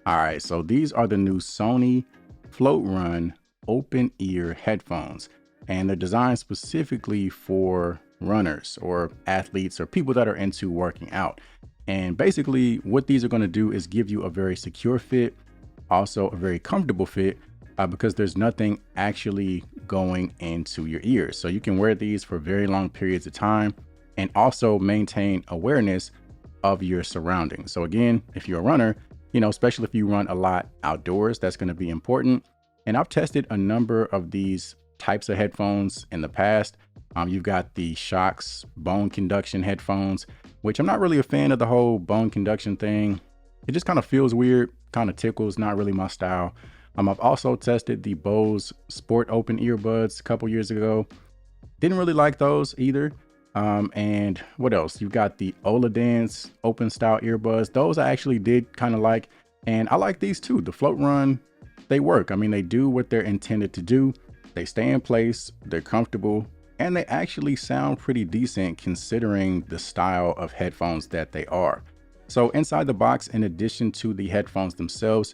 All right, so these are the new Sony Float Run open ear headphones, and they're designed specifically for runners or athletes or people that are into working out. And basically, what these are going to do is give you a very secure fit, also a very comfortable fit, because there's nothing actually going into your ears. So you can wear these for very long periods of time and also maintain awareness of your surroundings. So again, if you're a runner, especially if you run a lot outdoors, that's going to be important. And I've tested a number of these types of headphones in the past. You've got the Shokz bone conduction headphones, which I'm not really a fan of the whole bone conduction thing. It just kind of feels weird, kind of tickles, not really my style. I've also tested the Bose Sport Open earbuds a couple years ago. Didn't really like those either. And what else? You've got the oladance open style earbuds. Those I actually did kind of like, and I like these too. The Float Run, they work. I mean, they do what they're intended to do. They stay in place, they're comfortable, and they actually sound pretty decent considering the style of headphones that they are. So inside the box, in addition to the headphones themselves,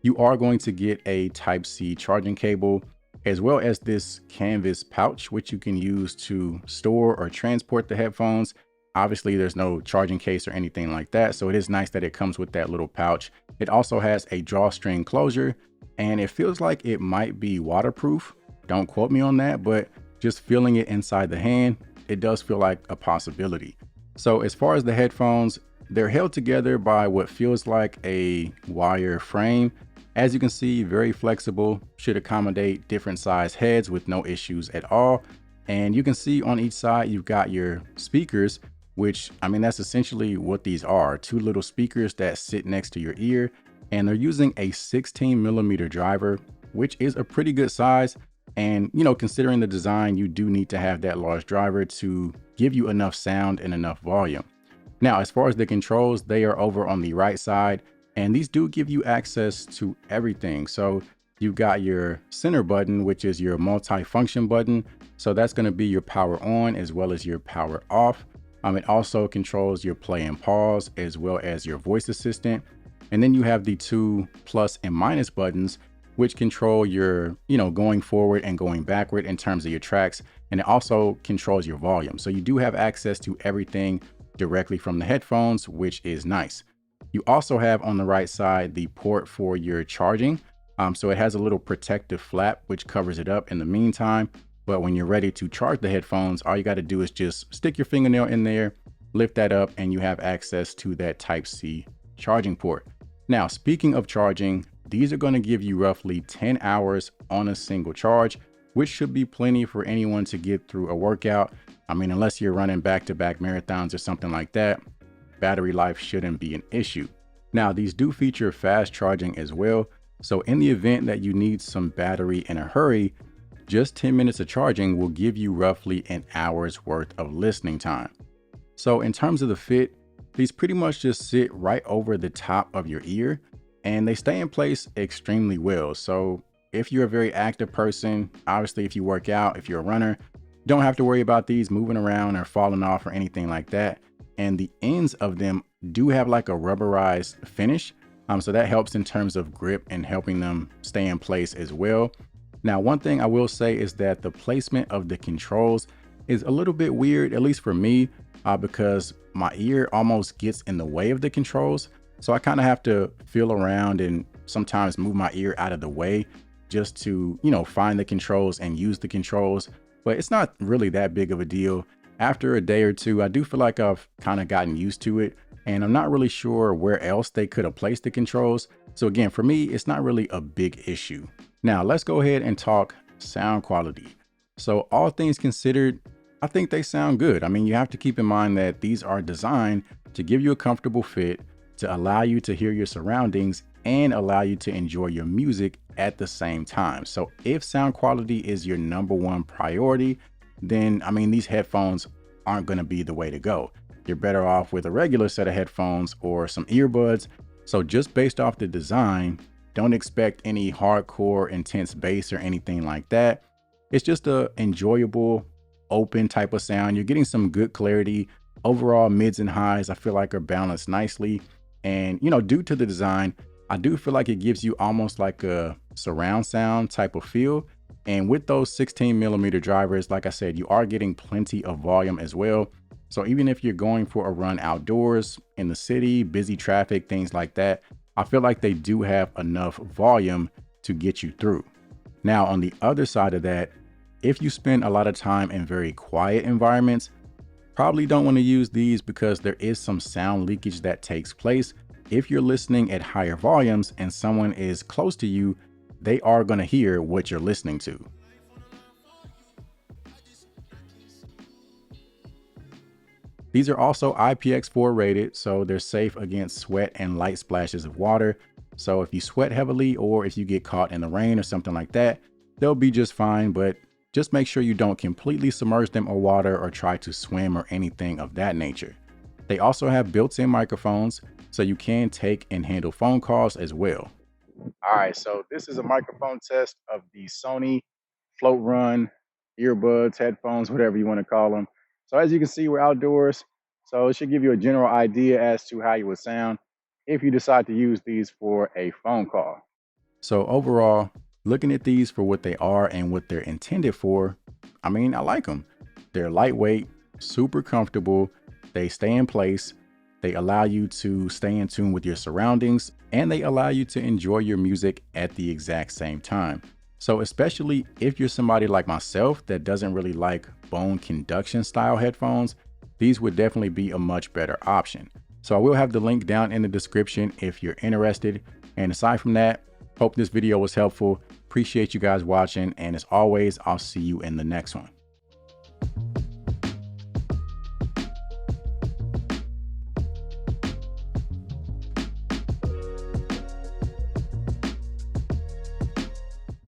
you are going to get a Type-C charging cable, as well as this canvas pouch, which you can use to store or transport the headphones. Obviously, there's no charging case or anything like that, so it is nice that it comes with that little pouch. It also has a drawstring closure, and it feels like it might be waterproof. Don't quote me on that, but just feeling it inside the hand, it does feel like a possibility. So as far as the headphones, they're held together by what feels like a wire frame. As you can see, very flexible, should accommodate different size heads with no issues at all. And you can see on each side, you've got your speakers, which, I mean, that's essentially what these are. Two little speakers that sit next to your ear, and they're using a 16mm driver, which is a pretty good size. And, considering the design, you do need to have that large driver to give you enough sound and enough volume. Now, as far as the controls, they are over on the right side. And these do give you access to everything. So you've got your center button, which is your multi-function button. So that's going to be your power on as well as your power off. It also controls your play and pause as well as your voice assistant. And then you have the two plus and minus buttons, which control your, going forward and going backward in terms of your tracks. And it also controls your volume. So you do have access to everything directly from the headphones, which is nice. You also have on the right side the port for your charging. So it has a little protective flap which covers it up in the meantime. But when you're ready to charge the headphones, all you got to do is just stick your fingernail in there, lift that up, and you have access to that Type-C charging port. Now, speaking of charging, these are going to give you roughly 10 hours on a single charge, which should be plenty for anyone to get through a workout. I mean, unless you're running back-to-back marathons or something like that, battery life shouldn't be an issue. Now, these do feature fast charging as well. So in the event that you need some battery in a hurry, just 10 minutes of charging will give you roughly an hour's worth of listening time. So in terms of the fit, these pretty much just sit right over the top of your ear and they stay in place extremely well. So if you're a very active person, obviously if you work out, if you're a runner, don't have to worry about these moving around or falling off or anything like that. And the ends of them do have like a rubberized finish. So that helps in terms of grip and helping them stay in place as well. Now, one thing I will say is that the placement of the controls is a little bit weird, at least for me, because my ear almost gets in the way of the controls. So I kind of have to feel around and sometimes move my ear out of the way just to, find the controls and use the controls. But it's not really that big of a deal. After a day or two, I do feel like I've kind of gotten used to it, and I'm not really sure where else they could have placed the controls. So again, for me, it's not really a big issue. Now let's go ahead and talk sound quality. So all things considered, I think they sound good. I mean, you have to keep in mind that these are designed to give you a comfortable fit, to allow you to hear your surroundings and allow you to enjoy your music at the same time. So if sound quality is your number one priority, then I mean, these headphones aren't going to be the way to go. You're better off with a regular set of headphones or some earbuds. So just based off the design, don't expect any hardcore intense bass or anything like that. It's just a enjoyable, open type of sound. You're getting some good clarity. Overall, mids and highs, I feel like, are balanced nicely. And, due to the design, I do feel like it gives you almost like a surround sound type of feel. And with those 16mm drivers, like I said, you are getting plenty of volume as well. So even if you're going for a run outdoors, in the city, busy traffic, things like that, I feel like they do have enough volume to get you through. Now, on the other side of that, if you spend a lot of time in very quiet environments, probably don't want to use these because there is some sound leakage that takes place. If you're listening at higher volumes and someone is close to you, they are going to hear what you're listening to. These are also IPX4 rated, so they're safe against sweat and light splashes of water. So if you sweat heavily or if you get caught in the rain or something like that, they'll be just fine, but just make sure you don't completely submerge them in water or try to swim or anything of that nature. They also have built-in microphones, so you can take and handle phone calls as well. All right, so this is a microphone test of the Sony Float Run earbuds, headphones, whatever you want to call them. So as you can see, we're outdoors, so it should give you a general idea as to how you would sound if you decide to use these for a phone call. So overall, looking at these for what they are and what they're intended for, I mean, I like them. They're lightweight, super comfortable, they stay in place, they allow you to stay in tune with your surroundings, and they allow you to enjoy your music at the exact same time. So especially if you're somebody like myself that doesn't really like bone conduction style headphones, these would definitely be a much better option. So I will have the link down in the description if you're interested. And aside from that, hope this video was helpful. Appreciate you guys watching. And as always, I'll see you in the next one.